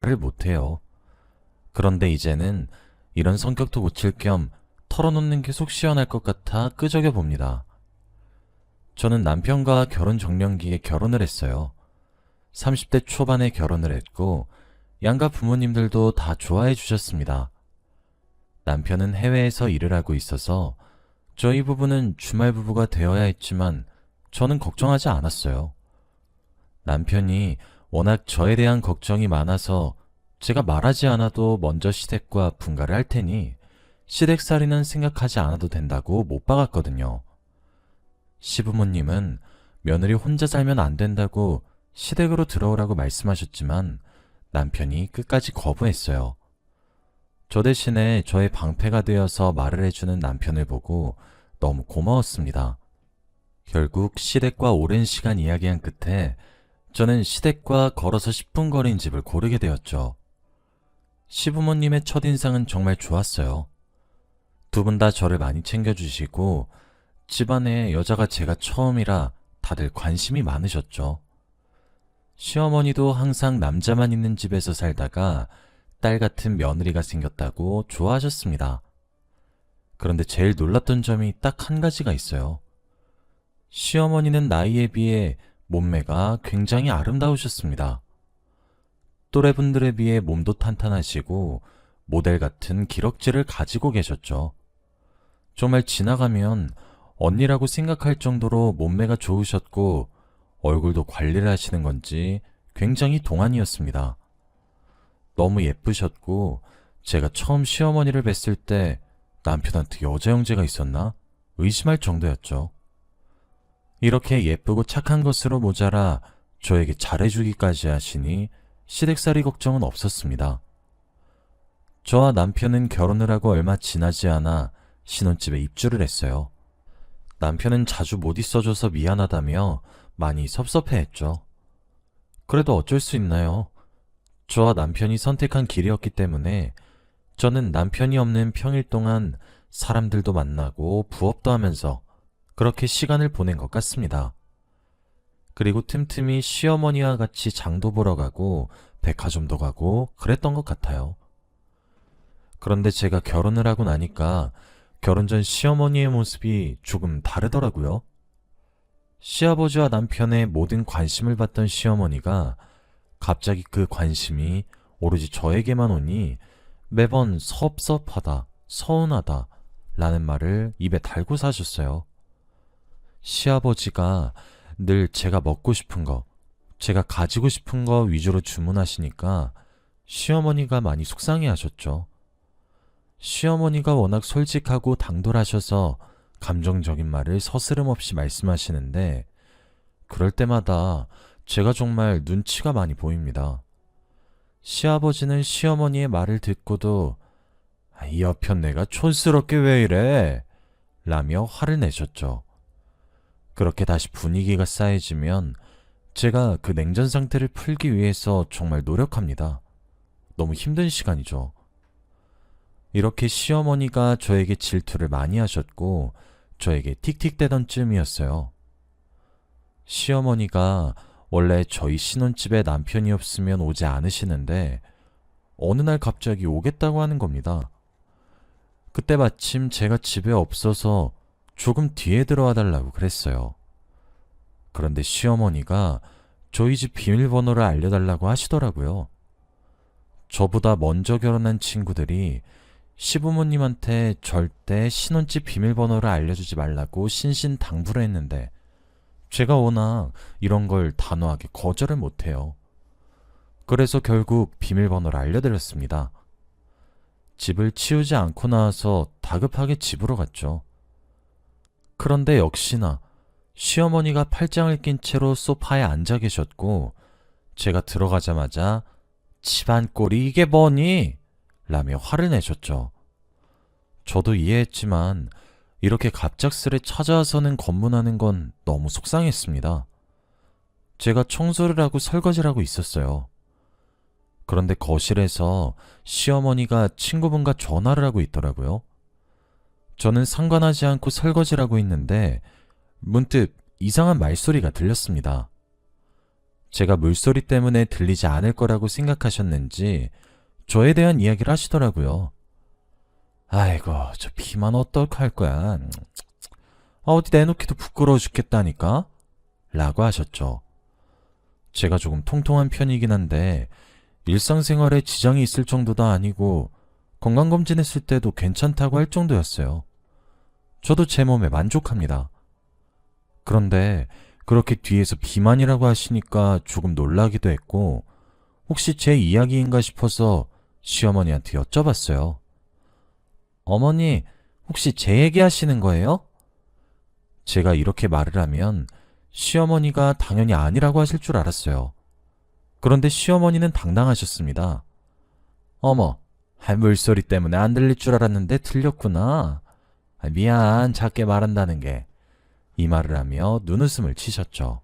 말을 못해요. 그런데 이제는 이런 성격도 고칠 겸 털어놓는 게 속 시원할 것 같아 끄적여 봅니다. 저는 남편과 결혼 정년기에 결혼을 했어요. 30대 초반에 결혼을 했고 양가 부모님들도 다 좋아해 주셨습니다. 남편은 해외에서 일을 하고 있어서 저희 부부는 주말 부부가 되어야 했지만 저는 걱정하지 않았어요. 남편이 워낙 저에 대한 걱정이 많아서 제가 말하지 않아도 먼저 시댁과 분가를 할 테니 시댁살이는 생각하지 않아도 된다고 못 박았거든요. 시부모님은 며느리 혼자 살면 안 된다고 시댁으로 들어오라고 말씀하셨지만 남편이 끝까지 거부했어요. 저 대신에 저의 방패가 되어서 말을 해주는 남편을 보고 너무 고마웠습니다. 결국 시댁과 오랜 시간 이야기한 끝에 저는 시댁과 걸어서 10분 거리인 집을 고르게 되었죠. 시부모님의 첫인상은 정말 좋았어요. 두 분 다 저를 많이 챙겨주시고 집안에 여자가 제가 처음이라 다들 관심이 많으셨죠. 시어머니도 항상 남자만 있는 집에서 살다가 딸 같은 며느리가 생겼다고 좋아하셨습니다. 그런데 제일 놀랐던 점이 딱 한 가지가 있어요. 시어머니는 나이에 비해 몸매가 굉장히 아름다우셨습니다. 또래분들에 비해 몸도 탄탄하시고 모델 같은 기럭지를 가지고 계셨죠. 정말 지나가면 언니라고 생각할 정도로 몸매가 좋으셨고 얼굴도 관리를 하시는 건지 굉장히 동안이었습니다. 너무 예쁘셨고 제가 처음 시어머니를 뵀을 때 남편한테 여자 형제가 있었나 의심할 정도였죠. 이렇게 예쁘고 착한 것으로 모자라 저에게 잘해주기까지 하시니 시댁살이 걱정은 없었습니다. 저와 남편은 결혼을 하고 얼마 지나지 않아 신혼집에 입주를 했어요. 남편은 자주 못 있어줘서 미안하다며 많이 섭섭해했죠. 그래도 어쩔 수 있나요? 저와 남편이 선택한 길이었기 때문에 저는 남편이 없는 평일 동안 사람들도 만나고 부업도 하면서 그렇게 시간을 보낸 것 같습니다. 그리고 틈틈이 시어머니와 같이 장도 보러 가고 백화점도 가고 그랬던 것 같아요. 그런데 제가 결혼을 하고 나니까 결혼 전 시어머니의 모습이 조금 다르더라고요. 시아버지와 남편의 모든 관심을 받던 시어머니가 갑자기 그 관심이 오로지 저에게만 오니 매번 섭섭하다, 서운하다 라는 말을 입에 달고 사셨어요. 시아버지가 늘 제가 먹고 싶은 거, 제가 가지고 싶은 거 위주로 주문하시니까 시어머니가 많이 속상해 하셨죠. 시어머니가 워낙 솔직하고 당돌하셔서 감정적인 말을 서스름 없이 말씀하시는데 그럴 때마다 제가 정말 눈치가 많이 보입니다. 시아버지는 시어머니의 말을 듣고도 이 여편 내가 촌스럽게 왜 이래? 라며 화를 내셨죠. 그렇게 다시 분위기가 쌓여지면 제가 그 냉전 상태를 풀기 위해서 정말 노력합니다. 너무 힘든 시간이죠. 이렇게 시어머니가 저에게 질투를 많이 하셨고 저에게 틱틱대던 쯤이었어요. 시어머니가 원래 저희 신혼집에 남편이 없으면 오지 않으시는데 어느 날 갑자기 오겠다고 하는 겁니다. 그때 마침 제가 집에 없어서 조금 뒤에 들어와 달라고 그랬어요. 그런데 시어머니가 저희 집 비밀번호를 알려달라고 하시더라고요. 저보다 먼저 결혼한 친구들이 시부모님한테 절대 신혼집 비밀번호를 알려주지 말라고 신신당부를 했는데 제가 워낙 이런 걸 단호하게 거절을 못해요. 그래서 결국 비밀번호를 알려드렸습니다. 집을 치우지 않고 나와서 다급하게 집으로 갔죠. 그런데 역시나 시어머니가 팔짱을 낀 채로 소파에 앉아 계셨고 제가 들어가자마자 집안 꼴이 이게 뭐니? 라며 화를 내셨죠. 저도 이해했지만 이렇게 갑작스레 찾아와서는 검문하는 건 너무 속상했습니다. 제가 청소를 하고 설거지를 하고 있었어요. 그런데 거실에서 시어머니가 친구분과 전화를 하고 있더라고요. 저는 상관하지 않고 설거지를 하고 있는데 문득 이상한 말소리가 들렸습니다. 제가 물소리 때문에 들리지 않을 거라고 생각하셨는지 저에 대한 이야기를 하시더라고요. 아이고, 저 비만 어떡할 거야. 어디 내놓기도 부끄러워 죽겠다니까? 라고 하셨죠. 제가 조금 통통한 편이긴 한데 일상생활에 지장이 있을 정도도 아니고 건강검진했을 때도 괜찮다고 할 정도였어요. 저도 제 몸에 만족합니다. 그런데 그렇게 뒤에서 비만이라고 하시니까 조금 놀라기도 했고 혹시 제 이야기인가 싶어서 시어머니한테 여쭤봤어요. 어머니, 혹시 제 얘기 하시는 거예요? 제가 이렇게 말을 하면 시어머니가 당연히 아니라고 하실 줄 알았어요. 그런데 시어머니는 당당하셨습니다. 어머, 물소리 때문에 안 들릴 줄 알았는데 들렸구나. 미안, 작게 말한다는 게. 이 말을 하며 눈웃음을 치셨죠.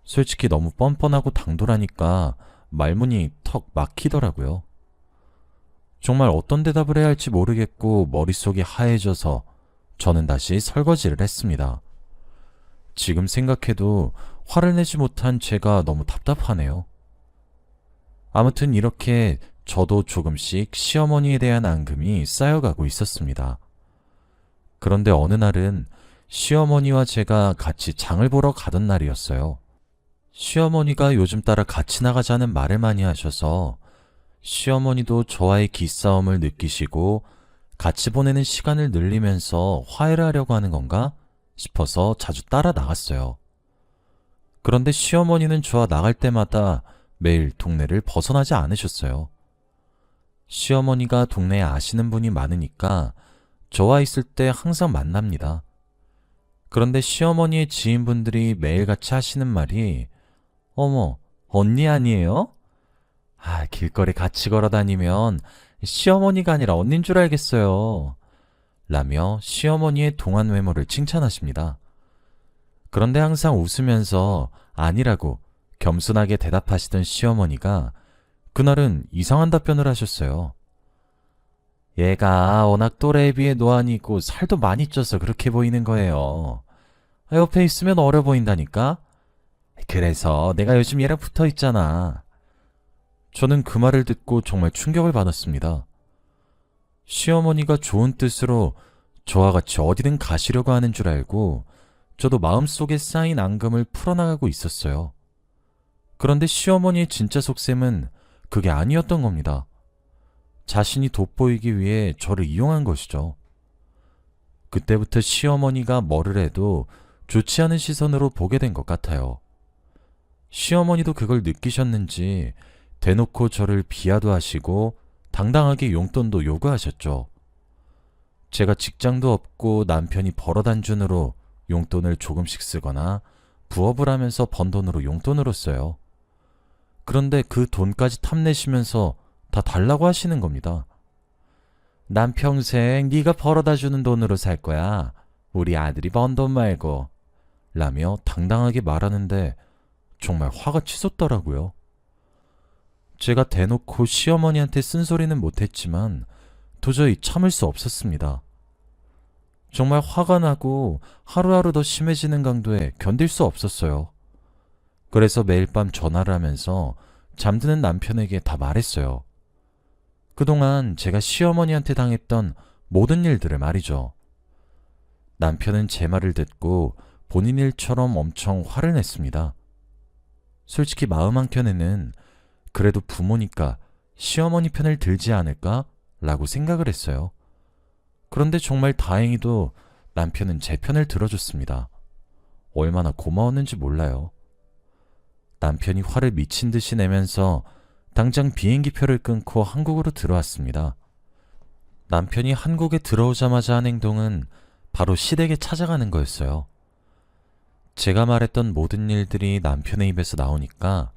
솔직히 너무 뻔뻔하고 당돌하니까 말문이 턱 막히더라고요. 정말 어떤 대답을 해야 할지 모르겠고 머릿속이 하얘져서 저는 다시 설거지를 했습니다. 지금 생각해도 화를 내지 못한 제가 너무 답답하네요. 아무튼 이렇게 저도 조금씩 시어머니에 대한 앙금이 쌓여가고 있었습니다. 그런데 어느 날은 시어머니와 제가 같이 장을 보러 가던 날이었어요. 시어머니가 요즘 따라 같이 나가자는 말을 많이 하셔서 시어머니도 저와의 기싸움을 느끼시고 같이 보내는 시간을 늘리면서 화해를 하려고 하는 건가 싶어서 자주 따라 나갔어요. 그런데 시어머니는 저와 나갈 때마다 매일 동네를 벗어나지 않으셨어요. 시어머니가 동네에 아시는 분이 많으니까 저와 있을 때 항상 만납니다. 그런데 시어머니의 지인분들이 매일같이 하시는 말이 어머, 언니 아니에요? 길거리 같이 걸어 다니면 시어머니가 아니라 언닌 줄 알겠어요. 라며 시어머니의 동안 외모를 칭찬하십니다. 그런데 항상 웃으면서 아니라고 겸손하게 대답하시던 시어머니가 그날은 이상한 답변을 하셨어요. 얘가 워낙 또래에 비해 노안이 있고 살도 많이 쪄서 그렇게 보이는 거예요. 옆에 있으면 어려 보인다니까? 그래서 내가 요즘 얘랑 붙어 있잖아. 저는 그 말을 듣고 정말 충격을 받았습니다. 시어머니가 좋은 뜻으로 저와 같이 어디든 가시려고 하는 줄 알고 저도 마음속에 쌓인 앙금을 풀어나가고 있었어요. 그런데 시어머니의 진짜 속셈은 그게 아니었던 겁니다. 자신이 돋보이기 위해 저를 이용한 것이죠. 그때부터 시어머니가 뭐를 해도 좋지 않은 시선으로 보게 된 것 같아요. 시어머니도 그걸 느끼셨는지 대놓고 저를 비하도 하시고 당당하게 용돈도 요구하셨죠. 제가 직장도 없고 남편이 벌어단준으로 용돈을 조금씩 쓰거나 부업을 하면서 번 돈으로 용돈으로 써요. 그런데 그 돈까지 탐내시면서 다 달라고 하시는 겁니다. 난 평생 네가 벌어다 주는 돈으로 살 거야. 우리 아들이 번 돈 말고. 라며 당당하게 말하는데 정말 화가 치솟더라고요. 제가 대놓고 시어머니한테 쓴소리는 못했지만 도저히 참을 수 없었습니다. 정말 화가 나고 하루하루 더 심해지는 강도에 견딜 수 없었어요. 그래서 매일 밤 전화를 하면서 잠드는 남편에게 다 말했어요. 그동안 제가 시어머니한테 당했던 모든 일들을 말이죠. 남편은 제 말을 듣고 본인 일처럼 엄청 화를 냈습니다. 솔직히 마음 한켠에는 그래도 부모니까 시어머니 편을 들지 않을까? 라고 생각을 했어요. 그런데 정말 다행히도 남편은 제 편을 들어줬습니다. 얼마나 고마웠는지 몰라요. 남편이 화를 미친 듯이 내면서 당장 비행기표를 끊고 한국으로 들어왔습니다. 남편이 한국에 들어오자마자 한 행동은 바로 시댁에 찾아가는 거였어요. 제가 말했던 모든 일들이 남편의 입에서 나오니까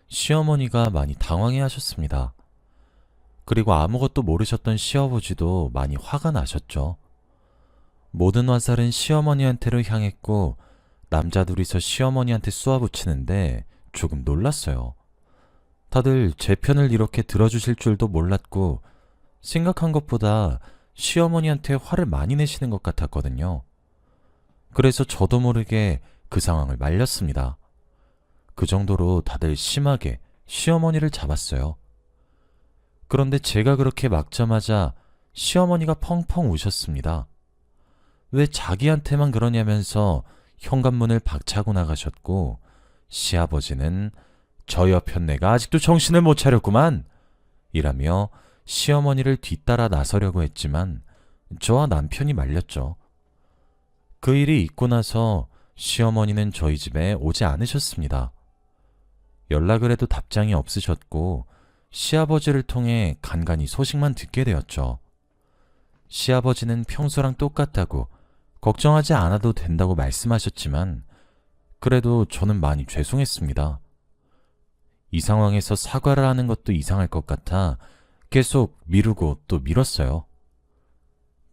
시어머니가 많이 당황해 하셨습니다. 그리고 아무것도 모르셨던 시아버지도 많이 화가 나셨죠. 모든 화살은 시어머니한테로 향했고 남자 둘이서 시어머니한테 쏘아붙이는데 조금 놀랐어요. 다들 제 편을 이렇게 들어주실 줄도 몰랐고 생각한 것보다 시어머니한테 화를 많이 내시는 것 같았거든요. 그래서 저도 모르게 그 상황을 말렸습니다. 그 정도로 다들 심하게 시어머니를 잡았어요. 그런데 제가 그렇게 막자마자 시어머니가 펑펑 우셨습니다. 왜 자기한테만 그러냐면서 현관문을 박차고 나가셨고, 시아버지는 저희 여편네가 아직도 정신을 못 차렸구만! 이라며 시어머니를 뒤따라 나서려고 했지만 저와 남편이 말렸죠. 그 일이 있고 나서 시어머니는 저희 집에 오지 않으셨습니다. 연락을 해도 답장이 없으셨고 시아버지를 통해 간간히 소식만 듣게 되었죠. 시아버지는 평소랑 똑같다고 걱정하지 않아도 된다고 말씀하셨지만 그래도 저는 많이 죄송했습니다. 이 상황에서 사과를 하는 것도 이상할 것 같아 계속 미루고 또 미뤘어요.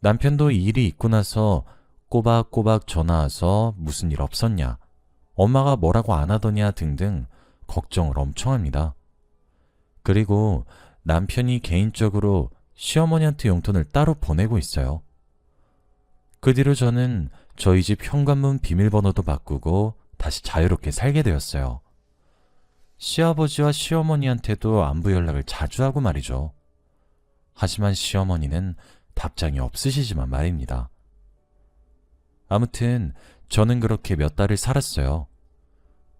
남편도 이 일이 있고 나서 꼬박꼬박 전화 와서 무슨 일 없었냐, 엄마가 뭐라고 안 하더냐 등등 걱정을 엄청 합니다. 그리고 남편이 개인적으로 시어머니한테 용돈을 따로 보내고 있어요. 그 뒤로 저는 저희 집 현관문 비밀번호도 바꾸고 다시 자유롭게 살게 되었어요. 시아버지와 시어머니한테도 안부 연락을 자주 하고 말이죠. 하지만 시어머니는 답장이 없으시지만 말입니다. 아무튼 저는 그렇게 몇 달을 살았어요.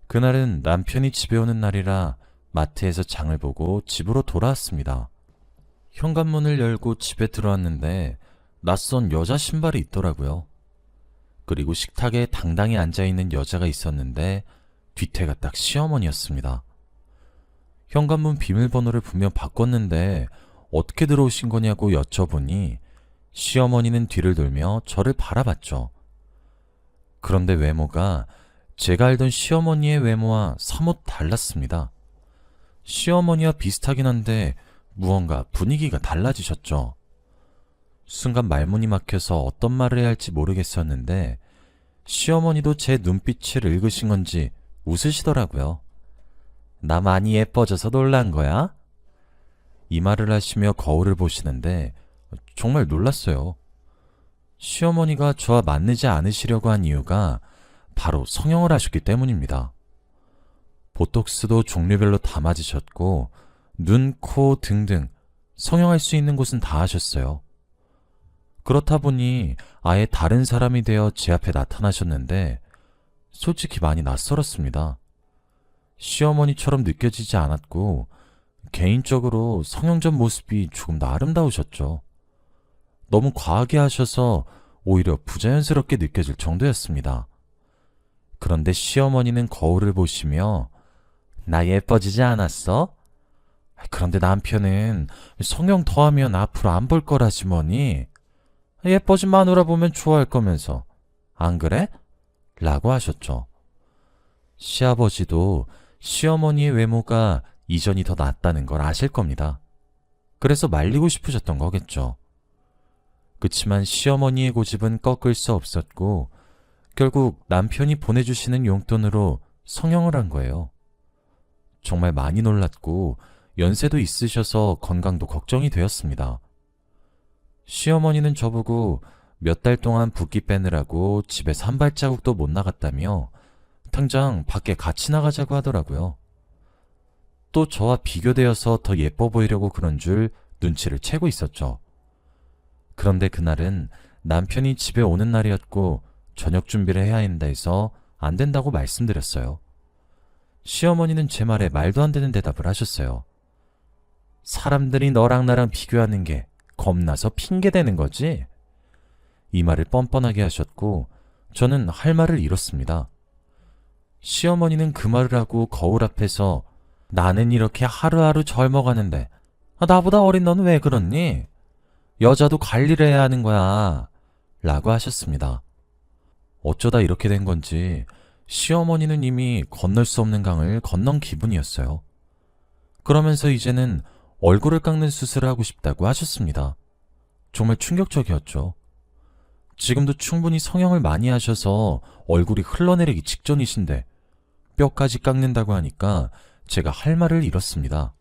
그날은 남편이 집에 오는 날이라 마트에서 장을 보고 집으로 돌아왔습니다. 현관문을 열고 집에 들어왔는데 낯선 여자 신발이 있더라고요. 그리고 식탁에 당당히 앉아있는 여자가 있었는데 뒤태가 딱 시어머니였습니다. 현관문 비밀번호를 분명 바꿨는데 어떻게 들어오신 거냐고 여쭤보니 시어머니는 뒤를 돌며 저를 바라봤죠. 그런데 외모가 제가 알던 시어머니의 외모와 사뭇 달랐습니다. 시어머니와 비슷하긴 한데 무언가 분위기가 달라지셨죠. 순간 말문이 막혀서 어떤 말을 해야 할지 모르겠었는데 시어머니도 제 눈빛을 읽으신 건지 웃으시더라고요. 나 많이 예뻐져서 놀란 거야? 이 말을 하시며 거울을 보시는데 정말 놀랐어요. 시어머니가 저와 만나지 않으시려고 한 이유가 바로 성형을 하셨기 때문입니다. 보톡스도 종류별로 다 맞으셨고 눈, 코 등등 성형할 수 있는 곳은 다 하셨어요. 그렇다 보니 아예 다른 사람이 되어 제 앞에 나타나셨는데 솔직히 많이 낯설었습니다. 시어머니처럼 느껴지지 않았고 개인적으로 성형 전 모습이 조금 더 아름다우셨죠. 너무 과하게 하셔서 오히려 부자연스럽게 느껴질 정도였습니다. 그런데 시어머니는 거울을 보시며 나 예뻐지지 않았어? 그런데 남편은 성형 더하면 앞으로 안 볼 거라지 뭐니? 예뻐진 마누라 보면 좋아할 거면서 안 그래? 라고 하셨죠. 시아버지도 시어머니의 외모가 이전이 더 낫다는 걸 아실 겁니다. 그래서 말리고 싶으셨던 거겠죠. 그치만 시어머니의 고집은 꺾을 수 없었고 결국 남편이 보내주시는 용돈으로 성형을 한 거예요. 정말 많이 놀랐고 연세도 있으셔서 건강도 걱정이 되었습니다. 시어머니는 저보고 몇 달 동안 붓기 빼느라고 집에서 한 발자국도 못 나갔다며 당장 밖에 같이 나가자고 하더라고요. 또 저와 비교되어서 더 예뻐 보이려고 그런 줄 눈치를 채고 있었죠. 그런데 그날은 남편이 집에 오는 날이었고 저녁 준비를 해야 한다 해서 안 된다고 말씀드렸어요. 시어머니는 제 말에 말도 안 되는 대답을 하셨어요. 사람들이 너랑 나랑 비교하는 게 겁나서 핑계대는 거지? 이 말을 뻔뻔하게 하셨고 저는 할 말을 잃었습니다. 시어머니는 그 말을 하고 거울 앞에서 나는 이렇게 하루하루 젊어가는데 나보다 어린 너는 왜 그렇니? 여자도 관리를 해야 하는 거야 라고 하셨습니다. 어쩌다 이렇게 된 건지 시어머니는 이미 건널 수 없는 강을 건넌 기분이었어요. 그러면서 이제는 얼굴을 깎는 수술을 하고 싶다고 하셨습니다. 정말 충격적이었죠. 지금도 충분히 성형을 많이 하셔서 얼굴이 흘러내리기 직전이신데 뼈까지 깎는다고 하니까 제가 할 말을 잃었습니다.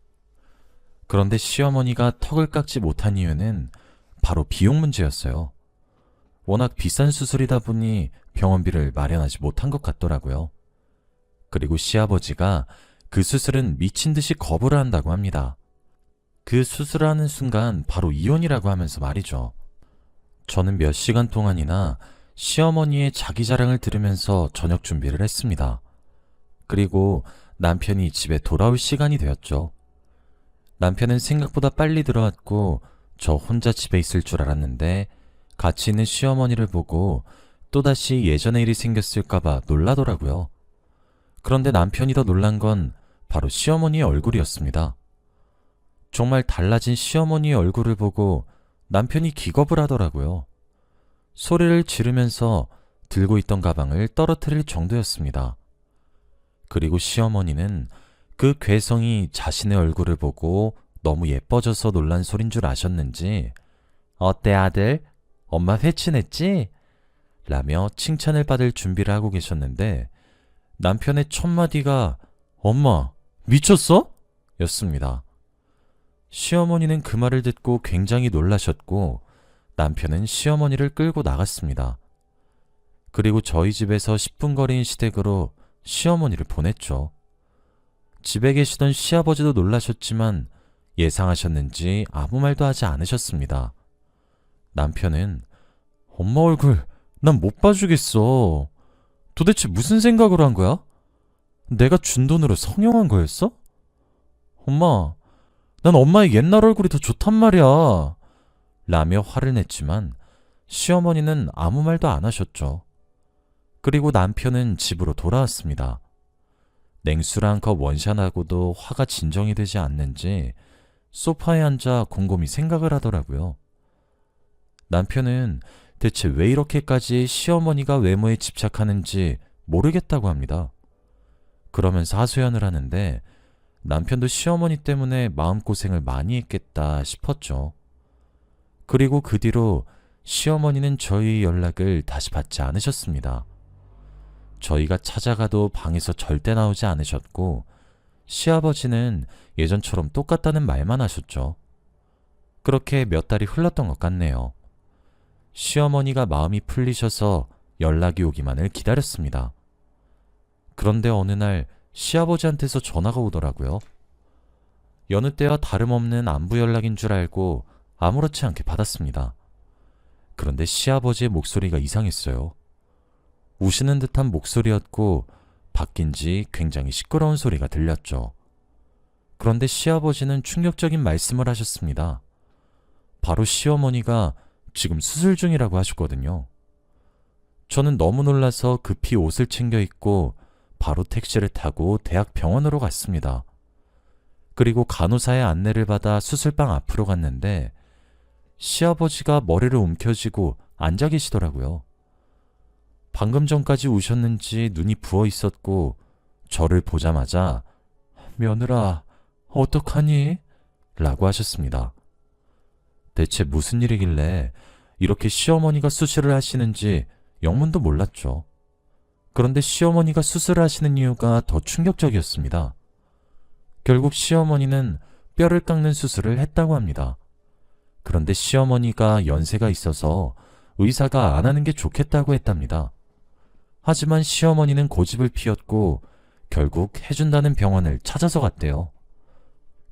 그런데 시어머니가 턱을 깎지 못한 이유는 바로 비용 문제였어요. 워낙 비싼 수술이다 보니 병원비를 마련하지 못한 것 같더라고요. 그리고 시아버지가 그 수술은 미친 듯이 거부를 한다고 합니다. 그 수술을 하는 순간 바로 이혼이라고 하면서 말이죠. 저는 몇 시간 동안이나 시어머니의 자기 자랑을 들으면서 저녁 준비를 했습니다. 그리고 남편이 집에 돌아올 시간이 되었죠. 남편은 생각보다 빨리 들어왔고 저 혼자 집에 있을 줄 알았는데 같이 있는 시어머니를 보고 또다시 예전의 일이 생겼을까봐 놀라더라고요. 그런데 남편이 더 놀란 건 바로 시어머니의 얼굴이었습니다. 정말 달라진 시어머니의 얼굴을 보고 남편이 기겁을 하더라고요. 소리를 지르면서 들고 있던 가방을 떨어뜨릴 정도였습니다. 그리고 시어머니는 그 괴성이 자신의 얼굴을 보고 너무 예뻐져서 놀란 소린 줄 아셨는지 "어때 아들? 엄마 회친했지?" 라며 칭찬을 받을 준비를 하고 계셨는데 남편의 첫 마디가 "엄마, 미쳤어?" 였습니다. 시어머니는 그 말을 듣고 굉장히 놀라셨고 남편은 시어머니를 끌고 나갔습니다. 그리고 저희 집에서 10분 거리인 시댁으로 시어머니를 보냈죠. 집에 계시던 시아버지도 놀라셨지만 예상하셨는지 아무 말도 하지 않으셨습니다. 남편은 "엄마 얼굴 난 못 봐주겠어. 도대체 무슨 생각으로 한 거야? 내가 준 돈으로 성형한 거였어? 엄마, 난 엄마의 옛날 얼굴이 더 좋단 말이야." 라며 화를 냈지만 시어머니는 아무 말도 안 하셨죠. 그리고 남편은 집으로 돌아왔습니다. 냉수를 한 컵 원샷하고도 화가 진정이 되지 않는지 소파에 앉아 곰곰이 생각을 하더라고요. 남편은 대체 왜 이렇게까지 시어머니가 외모에 집착하는지 모르겠다고 합니다. 그러면서 하소연을 하는데 남편도 시어머니 때문에 마음고생을 많이 했겠다 싶었죠. 그리고 그 뒤로 시어머니는 저희 연락을 다시 받지 않으셨습니다. 저희가 찾아가도 방에서 절대 나오지 않으셨고 시아버지는 예전처럼 똑같다는 말만 하셨죠. 그렇게 몇 달이 흘렀던 것 같네요. 시어머니가 마음이 풀리셔서 연락이 오기만을 기다렸습니다. 그런데 어느 날 시아버지한테서 전화가 오더라고요. 여느 때와 다름없는 안부 연락인 줄 알고 아무렇지 않게 받았습니다. 그런데 시아버지의 목소리가 이상했어요. 우시는 듯한 목소리였고 바뀐 지 굉장히 시끄러운 소리가 들렸죠. 그런데 시아버지는 충격적인 말씀을 하셨습니다. 바로 시어머니가 지금 수술 중이라고 하셨거든요. 저는 너무 놀라서 급히 옷을 챙겨 입고 바로 택시를 타고 대학 병원으로 갔습니다. 그리고 간호사의 안내를 받아 수술방 앞으로 갔는데 시아버지가 머리를 움켜쥐고 앉아 계시더라고요. 방금 전까지 우셨는지 눈이 부어 있었고 저를 보자마자 "며느라, 어떡하니?" 라고 하셨습니다. 대체 무슨 일이길래 이렇게 시어머니가 수술을 하시는지 영문도 몰랐죠. 그런데 시어머니가 수술을 하시는 이유가 더 충격적이었습니다. 결국 시어머니는 뼈를 깎는 수술을 했다고 합니다. 그런데 시어머니가 연세가 있어서 의사가 안 하는 게 좋겠다고 했답니다. 하지만 시어머니는 고집을 피웠고 결국 해준다는 병원을 찾아서 갔대요.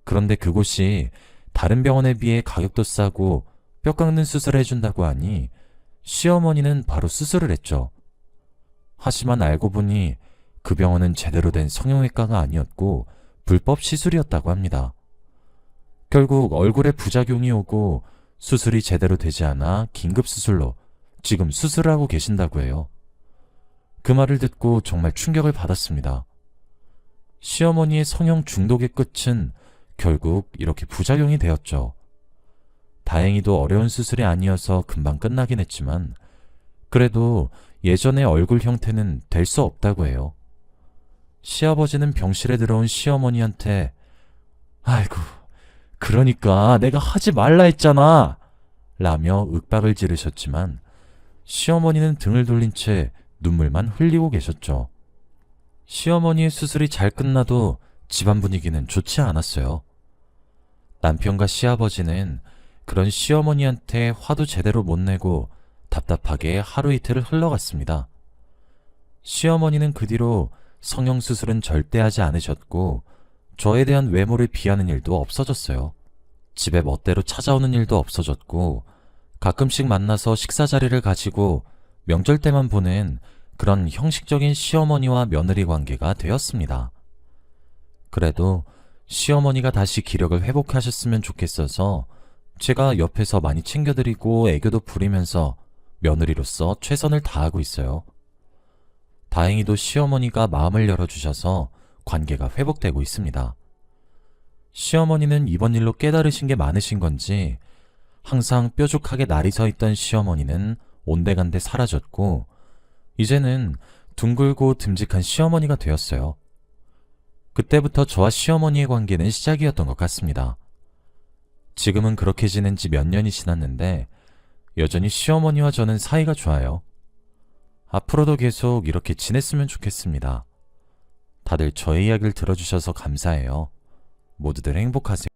그런데 그곳이 다른 병원에 비해 가격도 싸고 뼈 깎는 수술을 해준다고 하니 시어머니는 바로 수술을 했죠. 하지만 알고 보니 그 병원은 제대로 된 성형외과가 아니었고 불법 시술이었다고 합니다. 결국 얼굴에 부작용이 오고 수술이 제대로 되지 않아 긴급수술로 지금 수술을 하고 계신다고 해요. 그 말을 듣고 정말 충격을 받았습니다. 시어머니의 성형 중독의 끝은 결국 이렇게 부작용이 되었죠. 다행히도 어려운 수술이 아니어서 금방 끝나긴 했지만 그래도 예전의 얼굴 형태는 될 수 없다고 해요. 시아버지는 병실에 들어온 시어머니한테 "아이고, 그러니까 내가 하지 말라 했잖아" 라며 윽박을 지르셨지만 시어머니는 등을 돌린 채 눈물만 흘리고 계셨죠. 시어머니의 수술이 잘 끝나도 집안 분위기는 좋지 않았어요. 남편과 시아버지는 그런 시어머니한테 화도 제대로 못 내고 답답하게 하루 이틀을 흘러갔습니다. 시어머니는 그 뒤로 성형수술은 절대 하지 않으셨고 저에 대한 외모를 비하는 일도 없어졌어요. 집에 멋대로 찾아오는 일도 없어졌고 가끔씩 만나서 식사 자리를 가지고 명절 때만 보는 그런 형식적인 시어머니와 며느리 관계가 되었습니다. 그래도 시어머니가 다시 기력을 회복하셨으면 좋겠어서 제가 옆에서 많이 챙겨드리고 애교도 부리면서 며느리로서 최선을 다하고 있어요. 다행히도 시어머니가 마음을 열어주셔서 관계가 회복되고 있습니다. 시어머니는 이번 일로 깨달으신 게 많으신 건지 항상 뾰족하게 날이 서 있던 시어머니는 온데간데 사라졌고 이제는 둥글고 듬직한 시어머니가 되었어요. 그때부터 저와 시어머니의 관계는 시작이었던 것 같습니다. 지금은 그렇게 지낸 지 몇 년이 지났는데 여전히 시어머니와 저는 사이가 좋아요. 앞으로도 계속 이렇게 지냈으면 좋겠습니다. 다들 저의 이야기를 들어주셔서 감사해요. 모두들 행복하세요.